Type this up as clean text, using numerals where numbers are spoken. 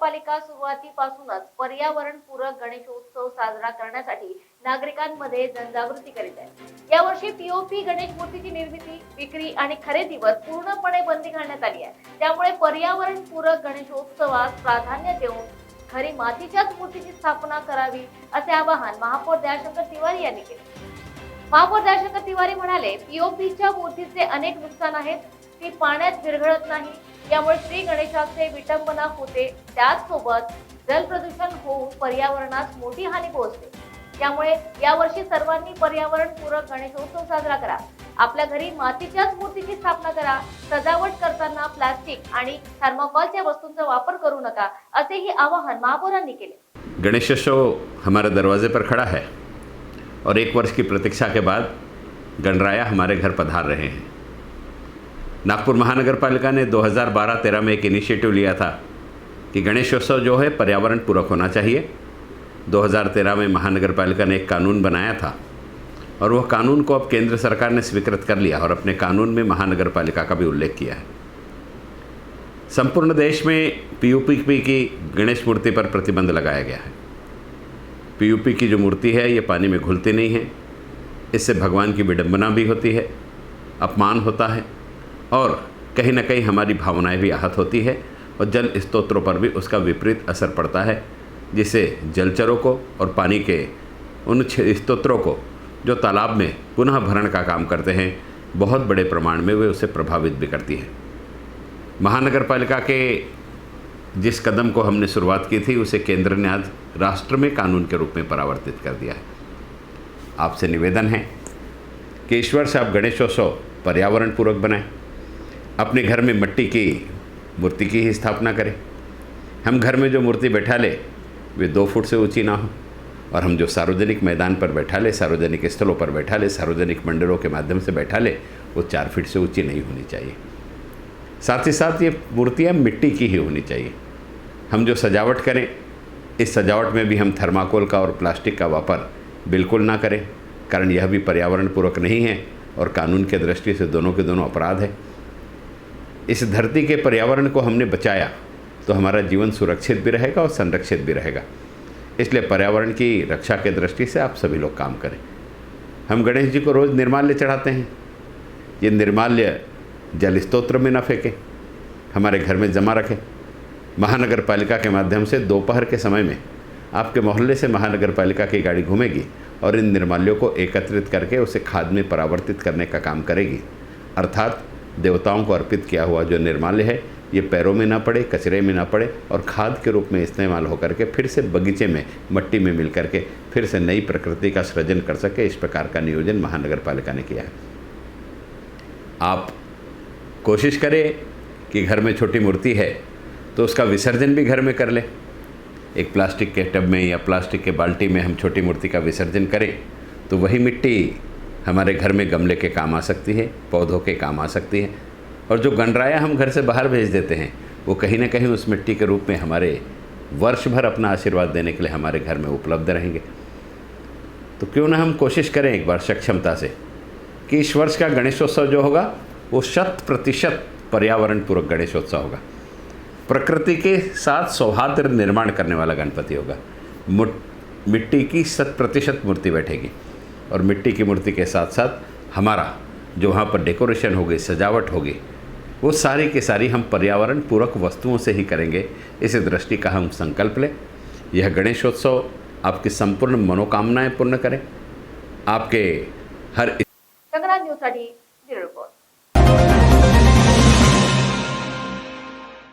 महानगरपालिका सुरुवातीपासूनच पर्यावरणपूरक गणेशोत्सव साजरा करण्यासाठी नागरिकांमध्ये जनजागृती करीत आहे। यावर्षी पीओपी गणेश मूर्तीची निर्मिती, विक्री आणि खरेदीवर पूर्णपणे बंदी घालण्यात आली आहे। त्यामुळे पर्यावरणपूरक गणेशोत्सवास प्राधान्य देऊन घरी मातीच्याच मूर्तीची स्थापना करावी असे आवाहन महापौर दयाशंकर तिवारी यांनी केले। महापौर दयाशंकर तिवारी म्हणाले, पीओपीच्या मूर्तीचे अनेक नुकसान आहेत, ती पाण्यात विरघळत नाही, यामुळे श्री गणेशाचे विटंबना होते, त्याचसोबत जल प्रदूषण होऊन पर्यावरणास मोठी हानी पोहोचते। त्यामुळे यावर्षी सर्वांनी पर्यावरणपूरक गणेशोत्सव साजरा करा, आपल्या घरी मातीच्याच मूर्तीची स्थापना करा, सजावट करताना प्लास्टिक आणि थर्मोकॉलच्या वस्तूंचा वापर करू नका असेही आवाहन महापौरांनी केले। गणेशोत्सव हमारे दरवाजे पर खड़ा है और 1 वर्ष की प्रतीक्षा के बाद गणराया हमारे घर पधार रहे हैं। नागपुर महानगर पालिका ने 2012-13 में एक इनिशिएटिव लिया था कि गणेशोत्सव जो है पर्यावरण पूरक होना चाहिए। 2013 में महानगर पालिका ने एक कानून बनाया था और वह कानून को अब केंद्र सरकार ने स्वीकृत कर लिया और अपने कानून में महानगर पालिका का भी उल्लेख किया है। संपूर्ण देश में पीओपी की गणेश मूर्ति पर प्रतिबंध लगाया गया है। पीओपी की जो मूर्ति है ये पानी में घुलती नहीं है, इससे भगवान की विडंबना भी होती है, अपमान होता है और कहीं ना कहीं हमारी भावनाएं भी आहत होती है और जल स्तोत्रों पर भी उसका विपरीत असर पड़ता है, जिससे जलचरों को और पानी के उन स्तोत्रों को जो तालाब में पुनः भरण का काम करते हैं बहुत बड़े प्रमाण में वे उसे प्रभावित भी करती है। महानगर पालिका के जिस कदम को हमने शुरुआत की थी उसे केंद्र ने आज राष्ट्र में कानून के रूप में परावर्तित कर दिया है। आपसे निवेदन है कि इस वर्ष आप गणेशोत्सव पर्यावरण पूरक बनाएं, अपने घर में मिट्टी की मूर्ति की ही स्थापना करें। हम घर में जो मूर्ति बैठा ले वे 2 फुट से ऊंची ना हो और हम जो सार्वजनिक मैदान पर बैठा ले, सार्वजनिक स्थलों पर बैठा ले, सार्वजनिक मंडलों के माध्यम से बैठा ले वो 4 फीट से ऊंची नहीं होनी चाहिए। साथ ही साथ ये मूर्तियाँ मिट्टी की ही होनी चाहिए। हम जो सजावट करें इस सजावट में भी हम थर्माकोल का और प्लास्टिक का वापर बिल्कुल ना करें, कारण यह भी पर्यावरण पूरक नहीं है और कानून के दृष्टि से दोनों के दोनों अपराध है। इस धरती के पर्यावरण को हमने बचाया तो हमारा जीवन सुरक्षित भी रहेगा और संरक्षित भी रहेगा। इसलिए पर्यावरण की रक्षा के दृष्टि से आप सभी लोग काम करें। हम गणेश जी को रोज़ निर्माल्य चढ़ाते हैं, ये निर्माल्य जल स्तोत्र में न फेंकें, हमारे घर में जमा रखें। महानगर पालिका के माध्यम से दोपहर के समय में आपके मोहल्ले से महानगर पालिका की गाड़ी घूमेगी और इन निर्माल्यों को एकत्रित करके उसे खाद में परावर्तित करने का काम करेगी। अर्थात देवताओं को अर्पित किया हुआ जो निर्माल्य है ये पैरों में ना पड़े, कचरे में ना पड़े और खाद के रूप में इस्तेमाल होकर के फिर से बगीचे में मट्टी में मिल करके फिर से नई प्रकृति का सृजन कर सके, इस प्रकार का नियोजन महानगर पालिका ने किया है। आप कोशिश करें कि घर में छोटी मूर्ति है तो उसका विसर्जन भी घर में कर लें। एक प्लास्टिक के टब में या प्लास्टिक के बाल्टी में हम छोटी मूर्ति का विसर्जन करें तो वही मिट्टी हमारे घर में गमले के काम आ सकती है, पौधों के काम आ सकती है और जो गणराया हम घर से बाहर भेज देते हैं वो कहीं ना कहीं उस मिट्टी के रूप में हमारे वर्ष भर अपना आशीर्वाद देने के लिए हमारे घर में उपलब्ध रहेंगे। तो क्यों ना हम कोशिश करें एक बार सक्षमता से कि इस वर्ष का गणेशोत्सव जो होगा वो 100% पर्यावरण पूरक गणेशोत्सव होगा। प्रकृति के साथ सौहार्द निर्माण करने वाला गणपति होगा। मिट्टी की 100% मूर्ति बैठेगी और मिट्टी की मूर्ति के साथ साथ हमारा जो वहाँ पर डेकोरेशन होगी, सजावट होगी, वो सारी की सारी हम पर्यावरण पूरक वस्तुओं से ही करेंगे। इस दृष्टि का हम संकल्प लें। यह गणेशोत्सव आपकी संपूर्ण मनोकामनाएं पूर्ण करें। आपके हर संग्राम न्यूज साठी ब्युरो रिपोर्ट।